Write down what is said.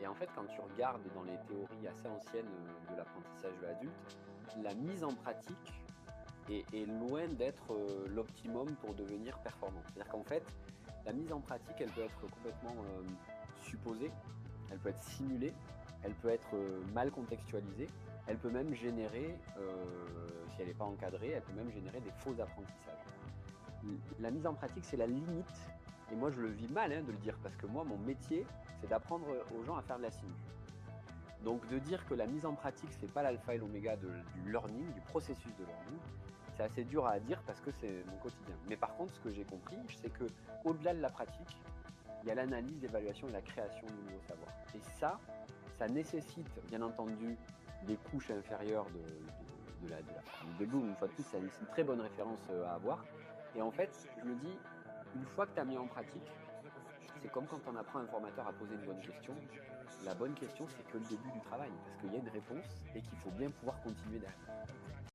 Et en fait, quand tu regardes dans les théories assez anciennes de l'apprentissage de l'adulte, la mise en pratique est loin d'être l'optimum pour devenir performant. C'est-à-dire qu'en fait, la mise en pratique, elle peut être complètement supposée, elle peut être simulée, elle peut être mal contextualisée, elle peut même générer, si elle n'est pas encadrée, elle peut même générer des faux apprentissages. La mise en pratique, c'est la limite, et moi je le vis mal de le dire, parce que moi, mon métier, c'est d'apprendre aux gens à faire de la simu. Donc de dire que la mise en pratique, c'est pas l'alpha et l'oméga du learning, du processus de learning, c'est assez dur à dire parce que c'est mon quotidien. Mais par contre, ce que j'ai compris, c'est que au-delà de la pratique, il y a l'analyse, l'évaluation et la création du nouveau savoir. Et ça nécessite bien entendu des couches inférieures de la pyramide de Bloom. Une fois de plus, c'est une très bonne référence à avoir. Et en fait, je me dis, une fois que tu as mis en pratique, c'est comme quand on apprend un formateur à poser une bonne question. La bonne question, c'est que le début du travail, parce qu'il y a une réponse et qu'il faut bien pouvoir continuer derrière.